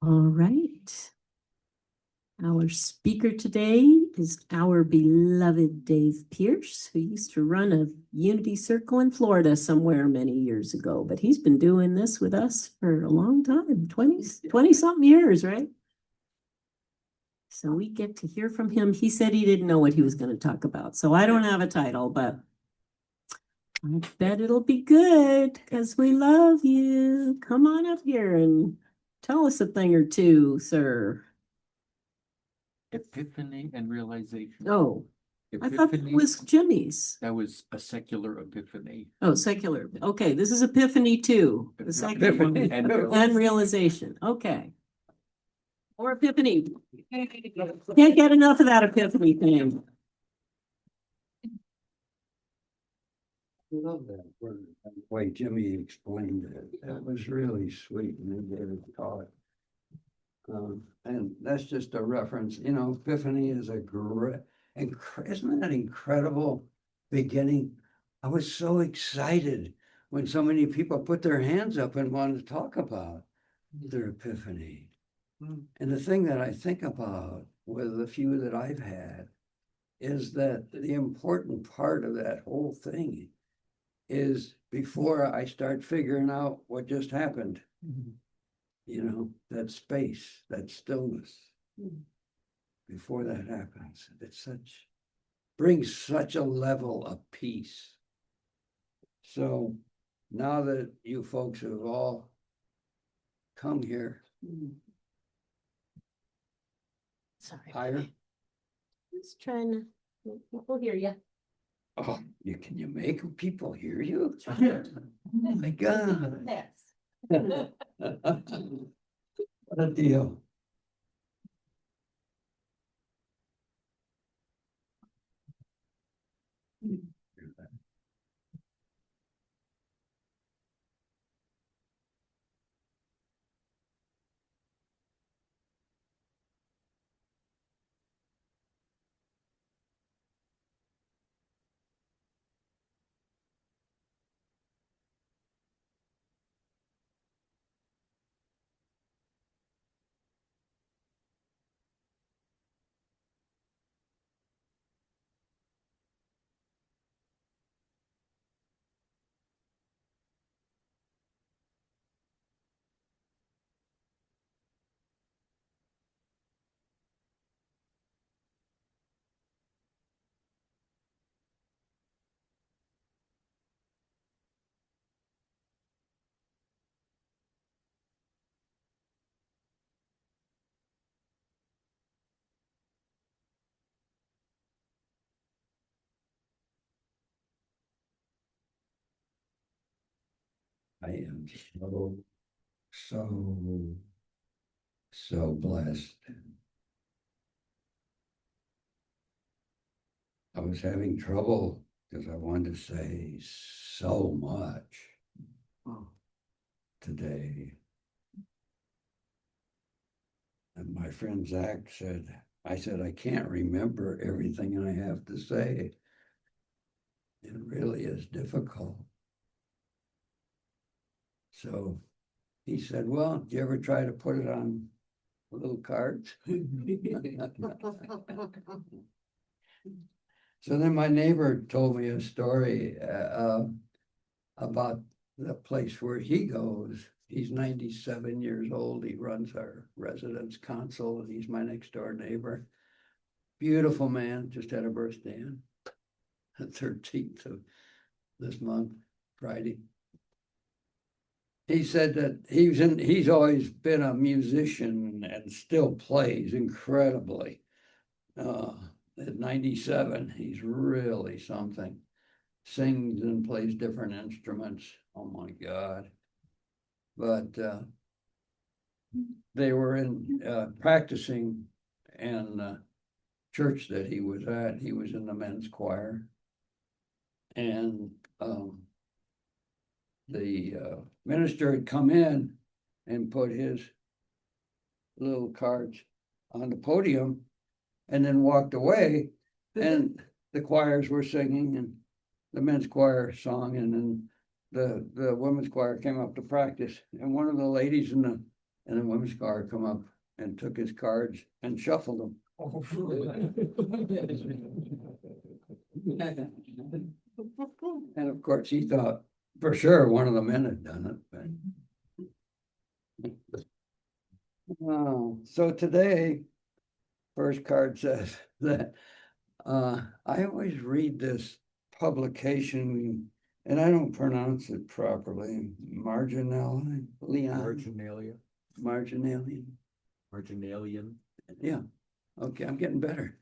All right. Our speaker today is our beloved Dave Pierce, who used to run a Unity Circle in Florida somewhere many years ago, but he's been doing this with us for a long time, 20 something years, right? So we get to hear from him. He said he didn't know what he was going to talk about, so I don't have a title, but I bet it'll be good because we love you. Come on up here and tell us a thing or two, sir. Epiphany and realization. Oh, I thought it was Jimmy's. That was a secular epiphany. Oh, secular. Okay, this is Epiphany too. The second one. And realization. Okay. Or Epiphany. Can't get enough of that Epiphany thing. I love that word, the way Jimmy explained it. That was really sweet and very taught. And that's just a reference, you know, Epiphany is a great, isn't that incredible beginning? I was so excited when so many people put their hands up and wanted to talk about their epiphany. And the thing that I think about with the few that I've had is that the important part of that whole thing is before I start figuring out what just happened. You know, that space, that stillness, before that happens, brings such a level of peace. So now that you folks have all come here, Sorry. higher. Just trying to, we'll hear you. Oh, can you make people hear you? Oh my God. Yes. What a deal. I am so blessed. I was having trouble because I wanted to say so much today. And my friend Zach said, I can't remember everything I have to say. It really is difficult. So he said, well, do you ever try to put it on little cards? So then my neighbor told me a story about the place where he goes. He's 97 years old. He runs our residence council, and he's my next door neighbor. Beautiful man, just had a birthday on the 13th of this month, Friday. He said that he's always been a musician and still plays incredibly. At 97, he's really something. Sings and plays different instruments. Oh my God. But they were in practicing in church that he was at. He was in the men's choir. And the minister had come in and put his little cards on the podium and then walked away, and the choirs were singing, and the men's choir sung, and then the women's choir came up to practice, and one of the ladies in And the women's car come up and took his cards and shuffled them. And of course, he thought for sure one of the men had done it, but. So today, first card says that I always read this publication and I don't pronounce it properly. Marginalian. Marginalia, Marginalian. marginalian. Yeah. Okay, I'm getting better.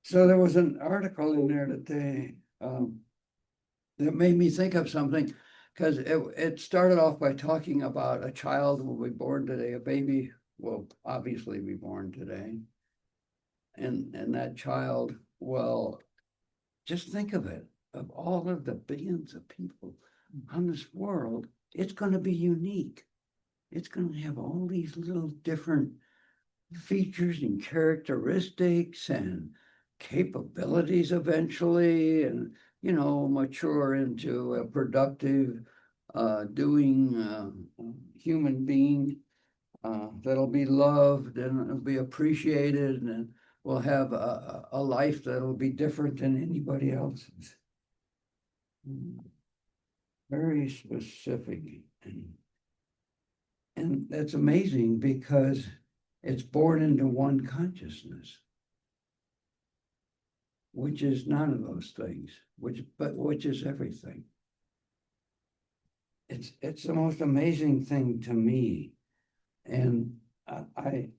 So there was an article in there today that made me think of something, because it started off by talking about a child who will be born today, a baby will obviously be born today. And that child, well, just think of it, of all of the billions of people on this world, it's going to be unique. It's going to have all these little different features and characteristics and capabilities eventually, and mature into a productive doing human being that'll be loved and it'll be appreciated and will have a life that'll be different than anybody else's. Very specific. And that's amazing because it's born into one consciousness, which is none of those things, which is everything. It's the most amazing thing to me. And I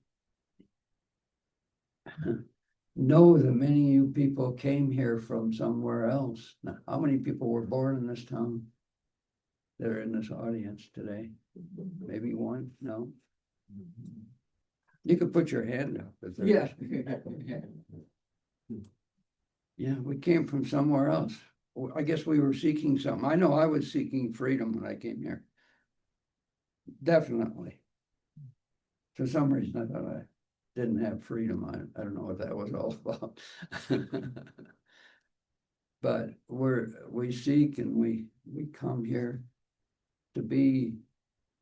know that many of you people came here from somewhere else. Now, how many people were born in this town that are in this audience today? Maybe one? No? You could put your hand up. If there Yeah. is. Yeah, we came from somewhere else. I guess we were seeking something. I know I was seeking freedom when I came here. Definitely. For some reason, I thought I didn't have freedom. I don't know what that was all about. But we seek and we come here to be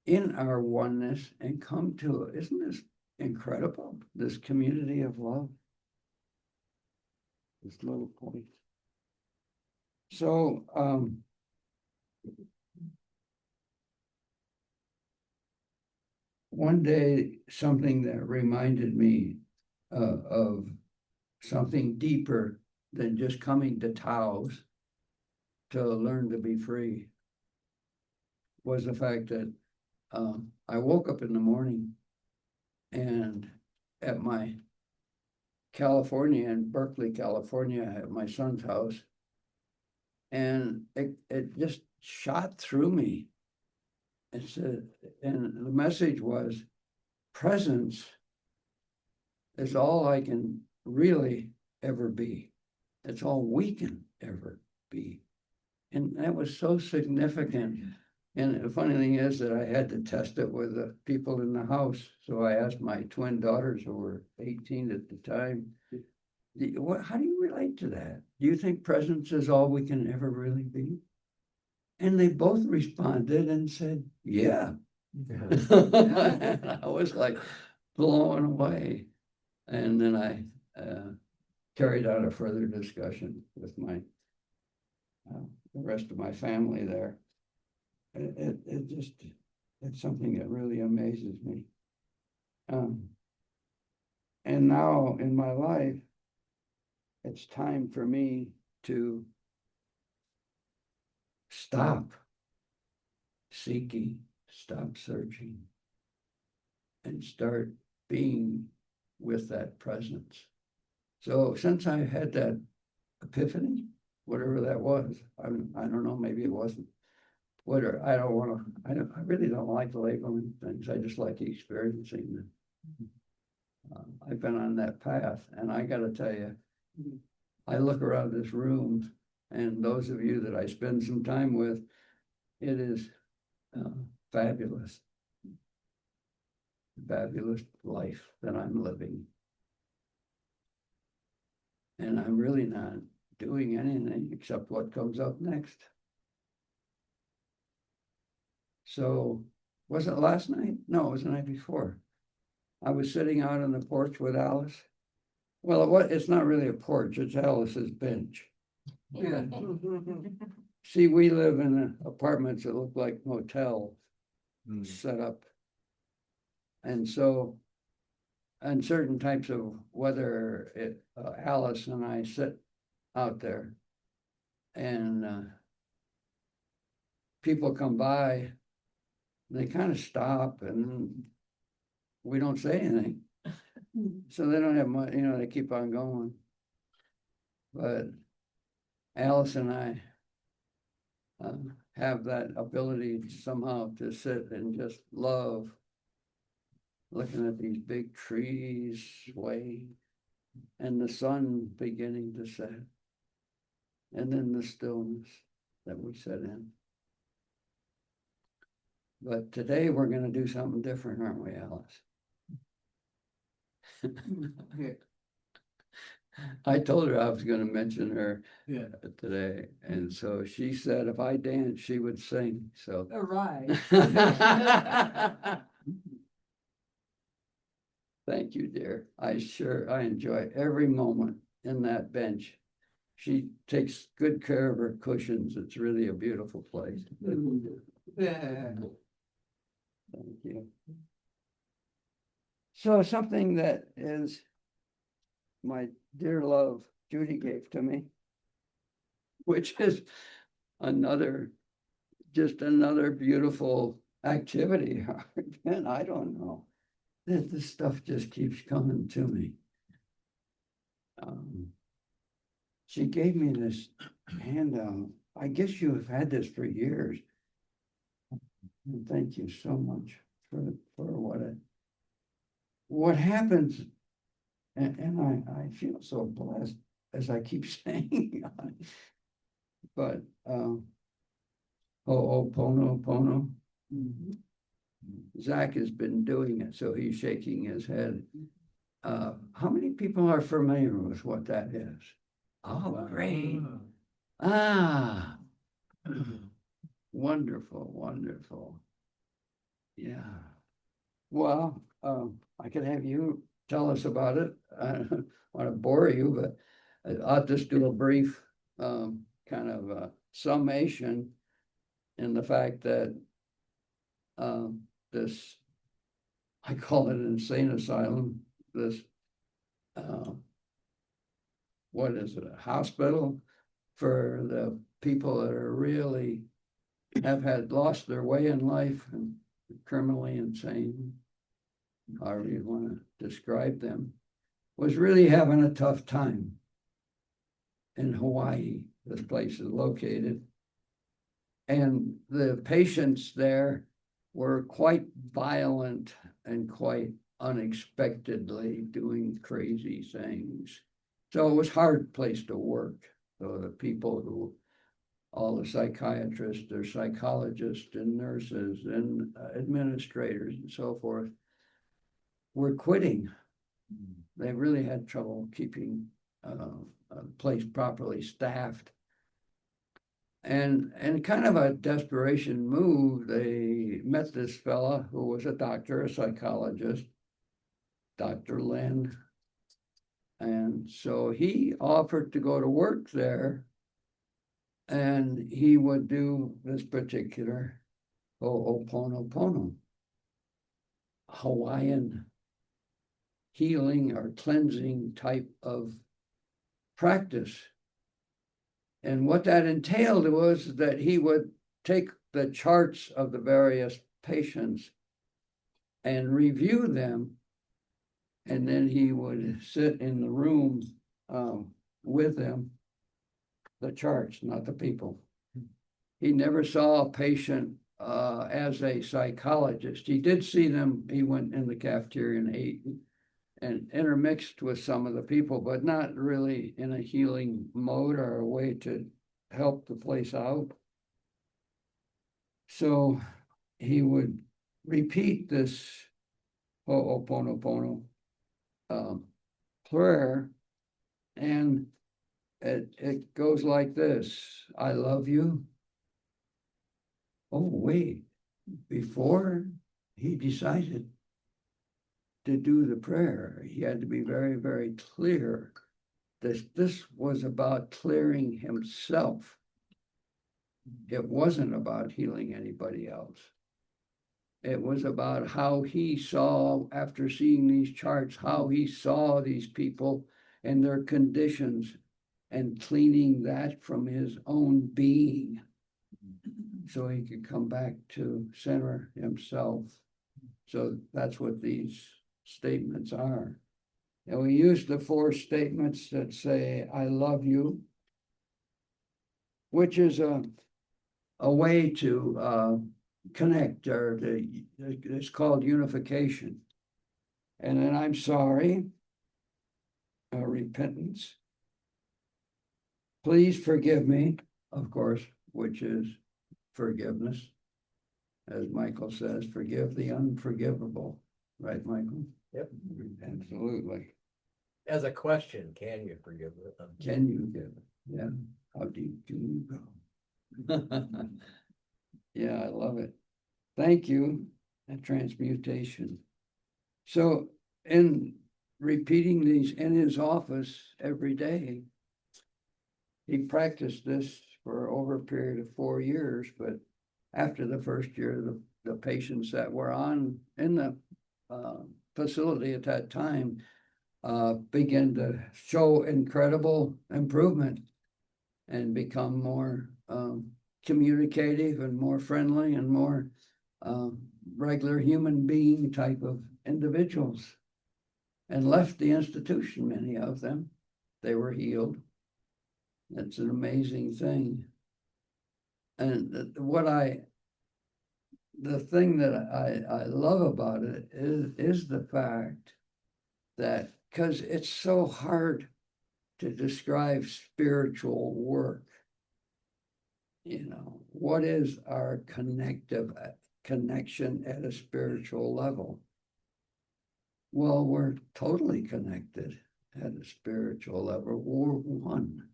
in our oneness and come to, isn't this incredible? This community of love. This little point. So, one day, something that reminded me of something deeper than just coming to Taos to learn to be free was the fact that I woke up in the morning and at my California, in Berkeley, California, at my son's house, and it just shot through me. It said, and the message was, presence is all I can really ever be. It's all we can ever be. And that was so significant. And the funny thing is that I had to test it with the people in the house. So I asked my twin daughters, who were 18 at the time, how do you relate to that? Do you think presence is all we can ever really be? And they both responded and said, yeah. I was like blown away. And then I carried out a further discussion with the rest of my family there. It's something that really amazes me. And now in my life, it's time for me to stop seeking, stop searching, and start being with that presence. So since I had that epiphany, whatever that was, I don't know, maybe it wasn't. I really don't like labeling things. I just like experiencing them. I've been on that path, and I got to tell you, I look around this room, and those of you that I spend some time with, it is fabulous. Fabulous life that I'm living. And I'm really not doing anything except what comes up next. So, was it last night? No, it was the night before. I was sitting out on the porch with Alice. Well, it's not really a porch, it's Alice's bench. Yeah. See, we live in apartments that look like motels Hmm. set up. And so, on certain types of weather, Alice and I sit out there. And people come by, they kind of stop and we don't say anything. So they don't have much, they keep on going. But Alice and I have that ability somehow to sit and just love looking at these big trees sway and the sun beginning to set. And then the stillness that we sit in. But today we're going to do something different, aren't we, Alice? I told her I was going to mention her today. And so she said if I danced, she would sing. So. All right. Thank you, dear. I enjoy every moment in that bench. She takes good care of her cushions. It's really a beautiful place. Thank you. So something that is my dear love Judy gave to me, which is just another beautiful activity. And I don't know. This stuff just keeps coming to me. She gave me this handout. I guess you have had this for years. And thank you so much for what happens. And I feel so blessed as I keep saying. But Ho'oponopono. Zach has been doing it, so he's shaking his head. How many people are familiar with what that is? Oh, great. Ah, wonderful, wonderful. Yeah. Well, I could have you tell us about it. I don't want to bore you, but I'll just do a brief kind of summation in the fact that this, I call it an insane asylum, this, what is it, a hospital for the people that are really have lost their way in life and criminally insane, however you want to describe them, was really having a tough time in Hawaii. This place is located. And the patients there were quite violent and quite unexpectedly doing crazy things. So it was a hard place to work. So the people all the psychiatrists, or psychologists and nurses and administrators and so forth, were quitting. They really had trouble keeping a place properly staffed. And kind of a desperation move, they met this fella who was a doctor, a psychologist, Dr. Lynn. And so he offered to go to work there, and he would do this particular Ho'oponopono, Hawaiian healing or cleansing type of practice. And what that entailed was that he would take the charts of the various patients and review them. And then he would sit in the room with them, the charts, not the people. He never saw a patient as a psychologist. He did see them. He went in the cafeteria and ate and intermixed with some of the people, but not really in a healing mode or a way to help the place out. So he would repeat this Ho'oponopono prayer, and it goes like this: I love you. Oh, wait, before he decided to do the prayer, he had to be very, very clear that this was about clearing himself. It wasn't about healing anybody else. It was about how he saw, after seeing these charts, how he saw these people and their conditions and cleaning that from his own being so he could come back to center himself. So that's what these statements are. And we use the 4 statements that say, I love you, which is a way to connect, or it's called unification. And then I'm sorry, repentance. Please forgive me, of course, which is forgiveness. As Michael says, forgive the unforgivable. Right, Michael? Yep. Absolutely. As a question, can you forgive them? Can you give it? Yeah. How deep can you go? Yeah, I love it. Thank you. And transmutation. So in repeating these in his office every day, he practiced this for over a period of 4 years, but after the first year, the patients that were on in the facility at that time began to show incredible improvement and become more communicative and more friendly and more regular human being type of individuals, and left the institution, many of them. They were healed. That's an amazing thing. And the thing that I love about it is the fact that, because it's so hard to describe spiritual work. You know, what is our connection at a spiritual level? Well, we're totally connected at a spiritual level. We're one.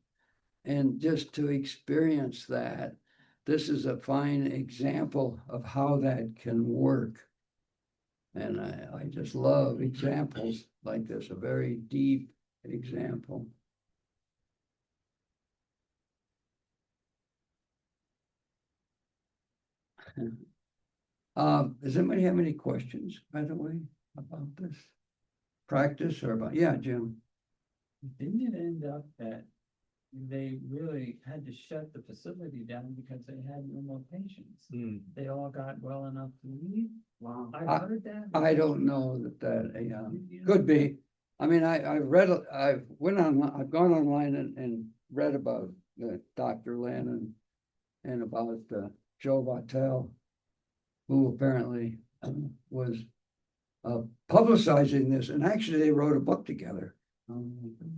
And just to experience that, this is a fine example of how that can work. And I just love examples like this, a very deep example. Does anybody have any questions, by the way, about this practice or about, yeah, Jim? Didn't it end up that they really had to shut the facility down because they had no more patients? They all got well enough to leave? Wow. I heard that. I don't know that could be. I mean, I've gone online and read about Dr. Lin and about Joe Vitale, who apparently was publicizing this, and actually they wrote a book together.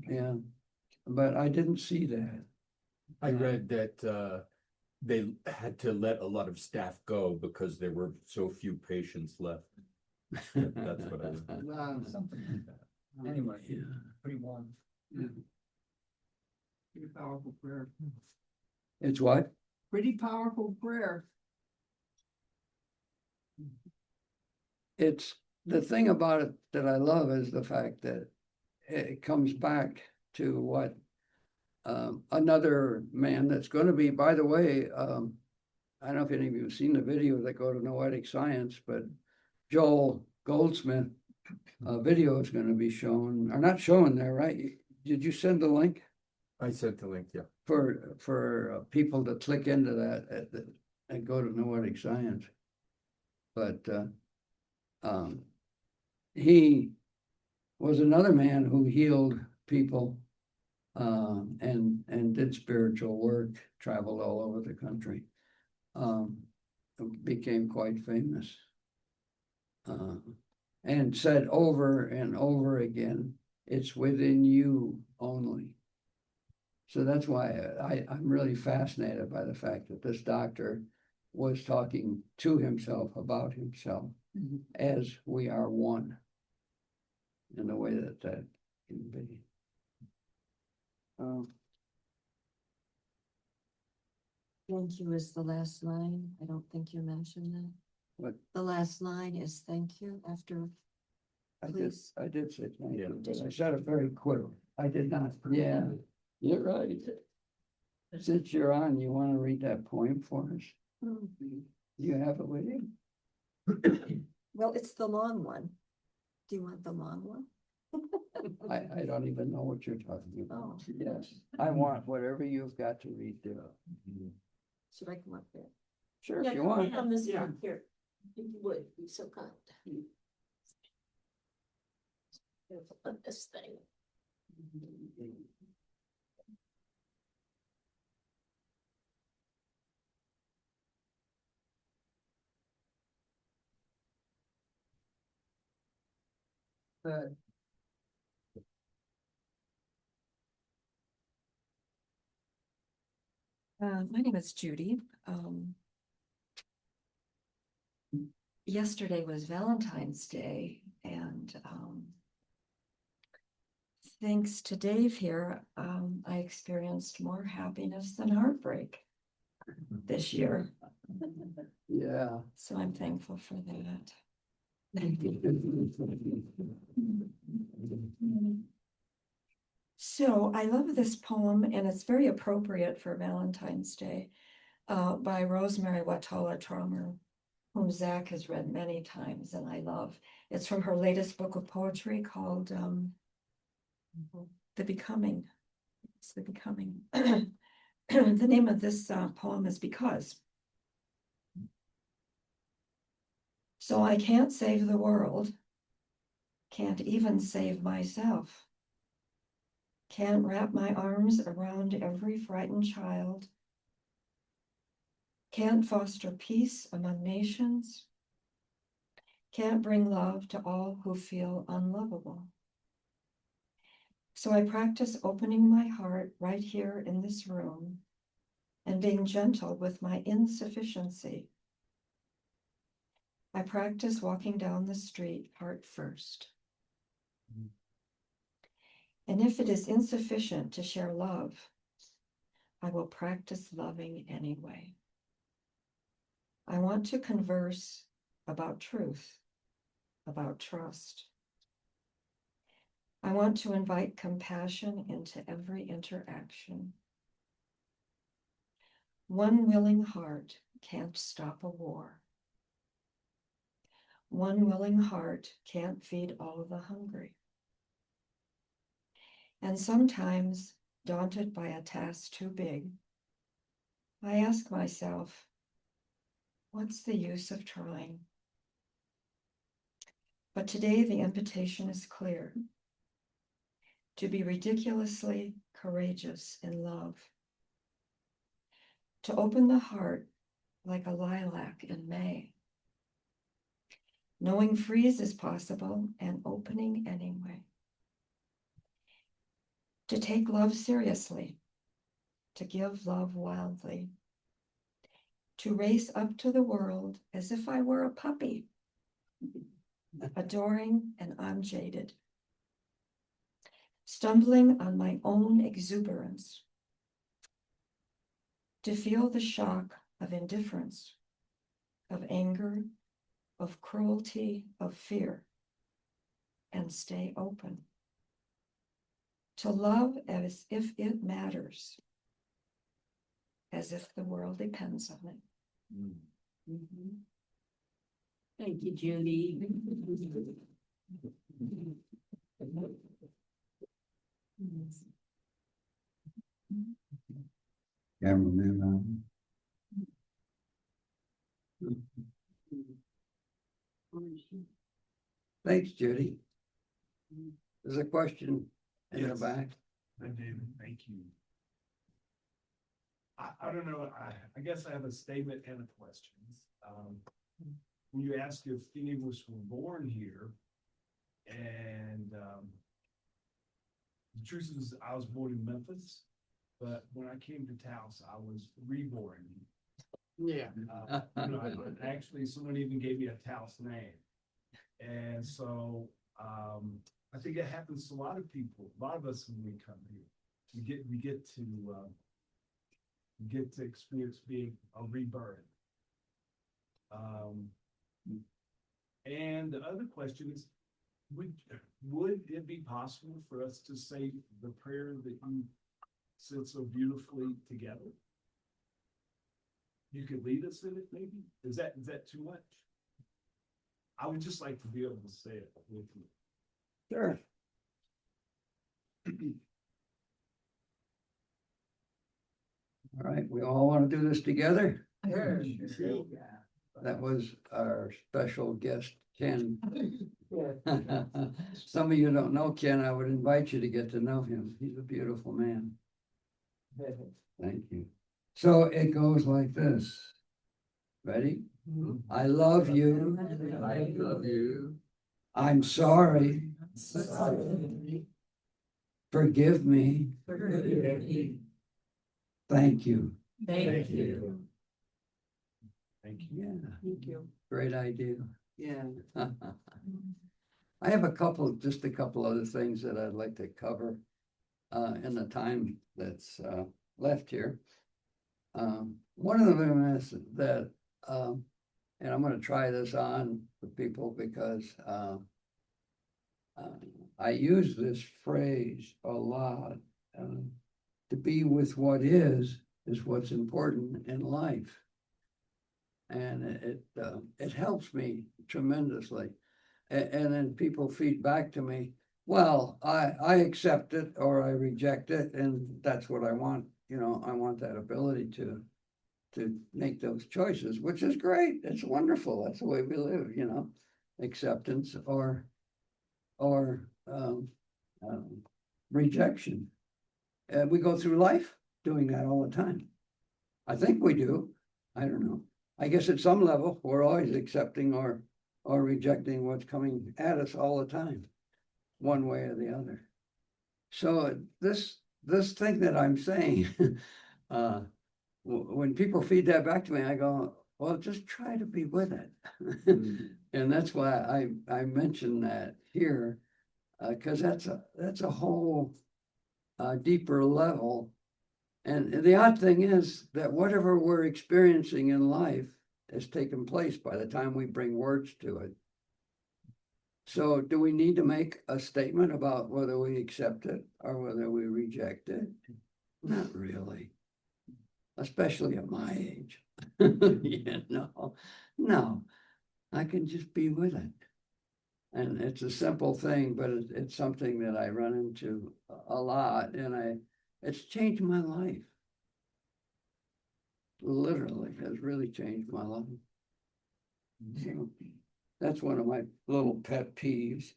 Yeah, but I didn't see that. I read that they had to let a lot of staff go because there were so few patients left. That's what I read. Something like that. Anyway, Yeah. pretty warm. Yeah. Pretty powerful prayer. It's what? Pretty powerful prayer. It's the thing about it that I love is the fact that it comes back to what another man that's going to be, by the way, I don't know if any of you have seen the video that go to Noetic Science, but Joel Goldsmith video is going to be shown, or not shown there, right? Did you send the link? I sent the link, yeah. For people to click into that and go to Noetic Science. But he was another man who healed people and did spiritual work, traveled all over the country, became quite famous, and said over and over again, it's within you only. So that's why I'm really fascinated by the fact that this doctor was talking to himself about himself as we are one, in the way that can be. Thank you is the last line. I don't think you mentioned that. But The last line is thank you after, please. I did say thank Yeah. you, but I said it very quick. I did not, yeah, you're right. Since you're on, you want to read that poem for us? You have it with you? Well, it's the long one. Do you want the long one? I don't even know what you're talking about. Oh. Yes, I want whatever you've got to read there. Should I come up there? Sure, Yeah, if you come want. on this one here, if you would, be so kind. Careful on this thing. Good. My name is Judy. Yesterday was Valentine's Day, and thanks to Dave here, I experienced more happiness than heartbreak this year. Yeah. So I'm thankful for that. So I love this poem, and it's very appropriate for Valentine's Day, by Rosemary Watola Traumer, whom Zach has read many times and I love. It's from her latest book of poetry called The Becoming. It's The Becoming. The name of this poem is Because. So I can't save the world, can't even save myself, can't wrap my arms around every frightened child, can't foster peace among nations, can't bring love to all who feel unlovable. So I practice opening my heart right here in this room and being gentle with my insufficiency. I practice walking down the street heart first. And if it is insufficient to share love, I will practice loving anyway. I want to converse about truth, about trust. I want to invite compassion into every interaction. One willing heart can't stop a war. One willing heart can't feed all the hungry. And sometimes, daunted by a task too big, I ask myself, what's the use of trying? But today the invitation is clear, to be ridiculously courageous in love, to open the heart like a lilac in May, knowing freeze is possible and opening anyway, to take love seriously, to give love wildly, to race up to the world as if I were a puppy, adoring and unjaded, stumbling on my own exuberance, to feel the shock of indifference, of anger, of cruelty, of fear, and stay open, to love as if it matters, as if the world depends on it. Mhm. Thank you, Judy. Cameraman on. Thanks, Judy. There's a question in the Yes. back. Hi, David, thank you. I don't know, I guess I have a statement and a question. When you asked if any of us were born here, and the truth is, I was born in Memphis, but when I came to Taos, I was reborn. Yeah. Actually, someone even gave me a Taos name. And so, I think it happens to a lot of people, a lot of us when we come here. We get to experience being a rebirth. And the other question is, would it be possible for us to say the prayer that you said so beautifully together? You could lead us in it, maybe? Is that too much? I would just like to be able to say it with you. Sure. All right, we all want to do this together? Sure. That was our special guest, Ken. Some of you don't know Ken. I would invite you to get to know him. He's a beautiful man. Thank you. So it goes like this. Ready? I love you. I love you. I'm sorry. Forgive me. Thank you. Thank you. Thank you. Yeah, Thank you. great idea. Yeah. I have just a couple other things that I'd like to cover in the time that's left here. One of them is that, and I'm going to try this on for people because I use this phrase a lot. To be with what is what's important in life. And it helps me tremendously. And then people feed back to me, well, I accept it or I reject it, and that's what I want. You know, I want that ability to make those choices, which is great. It's wonderful. That's the way we live, you know, acceptance or rejection. We go through life doing that all the time. I think we do. I don't know. I guess at some level, we're always accepting or rejecting what's coming at us all the time, one way or the other. So this thing that I'm saying, when people feed that back to me, I go, well, just try to be with it. And that's why I mention that here, because that's a whole deeper level. And the odd thing is that whatever we're experiencing in life has taken place by the time we bring words to it. So do we need to make a statement about whether we accept it or whether we reject it? Not really, especially at my age. You know, no, I can just be with it. And it's a simple thing, but it's something that I run into a lot, and it's changed my life. Literally has really changed my life. So that's one of my little pet peeves.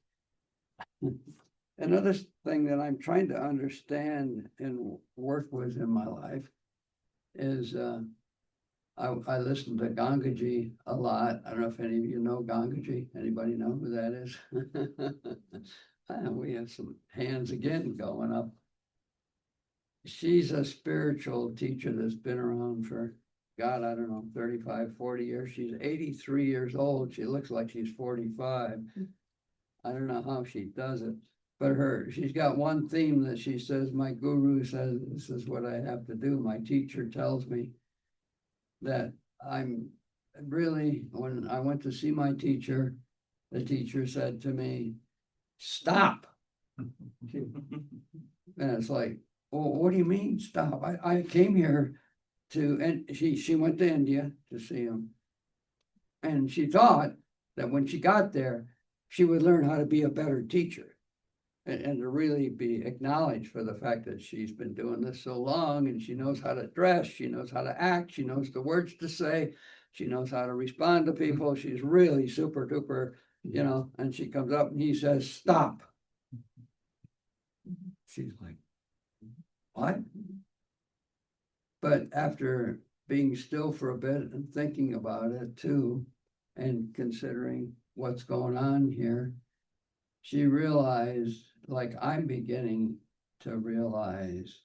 Another thing that I'm trying to understand and work with in my life is I listen to Gangaji a lot. I don't know if any of you know Gangaji. Anybody know who that is? We have some hands again going up. She's a spiritual teacher that's been around for, God, I don't know, 35, 40 years. She's 83 years old. She looks like she's 45. I don't know how she does it, but she's got one theme that she says, my guru says, this is what I have to do. My teacher tells me that I'm really, when I went to see my teacher, the teacher said to me, stop. And it's like, well, what do you mean stop? I came here and she went to India to see him. And she thought that when she got there, she would learn how to be a better teacher and to really be acknowledged for the fact that she's been doing this so long, and she knows how to dress, she knows how to act, she knows the words to say, she knows how to respond to people. She's really super duper, you know, and she comes up and he says, stop. She's like, what? But after being still for a bit and thinking about it too, and considering what's going on here, she realized, like I'm beginning to realize,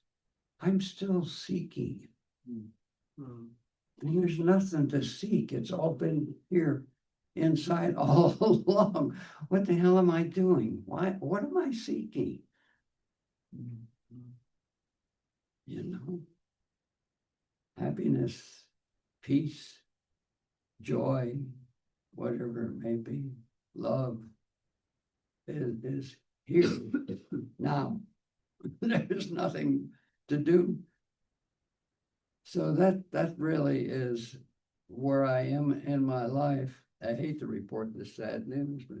I'm still seeking. And there's nothing to seek. It's all been here inside all along. What the hell am I doing? What am I seeking? You know, happiness, peace, joy, whatever it may be, love is here now. There's nothing to do. So that really is where I am in my life. I hate to report the sad news, but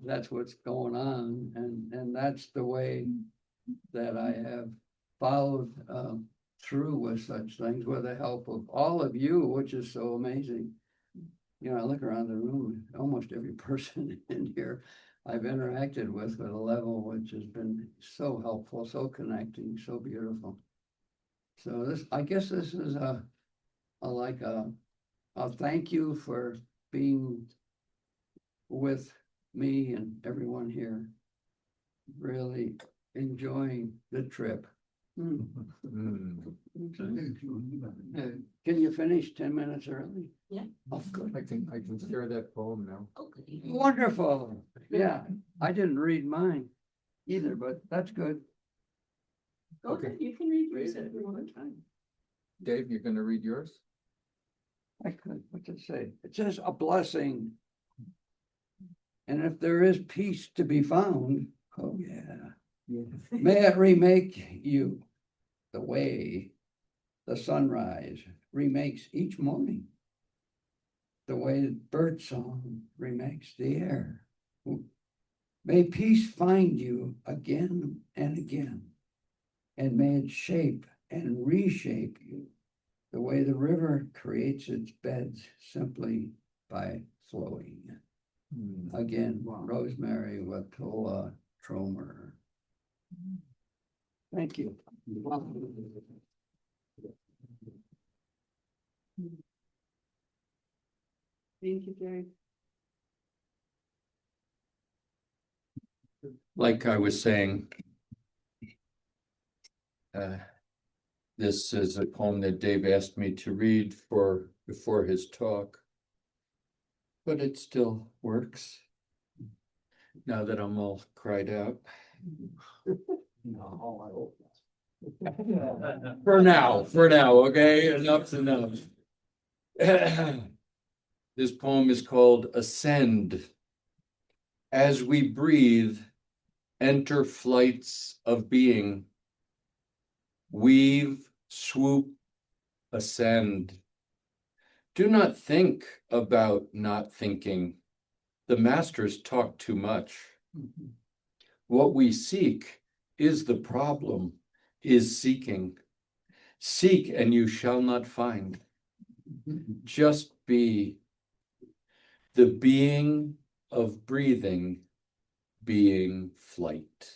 that's what's going on, and that's the way that I have followed through with such things with the help of all of you, which is so amazing. You know, I look around the room, almost every person in here I've interacted with at a level which has been so helpful, so connecting, so beautiful. So this, I guess this is a thank you for being with me and everyone here. Really enjoying the trip. Can you finish 10 minutes early? Yeah. Oh, good. I can share that poem now. Okay. Wonderful. Yeah, I didn't read mine either, but that's good. Go Okay. ahead, you can read yours Read it. at your own time. Dave, you're gonna read yours? I could, what's it say? It says a blessing. And if there is peace to be found, oh yeah, may it remake you the way the sunrise remakes each morning, the way bird song remakes the air. May peace find you again and again, and may it shape and reshape you the way the river creates its beds simply by flowing. Again, Rosemary Watola Tromer. Thank you. Thank you, Jerry. Like I was saying, this is a poem that Dave asked me to read before his talk, but it still works now that I'm all cried out. No, I hope For now, okay? Enough's enough. This poem is called Ascend. As we breathe, enter flights of being. Weave, swoop, ascend. Do not think about not thinking. The masters talk too much. What we seek is the problem, is seeking. Seek and you shall not find. Just be. The being of breathing, being flight.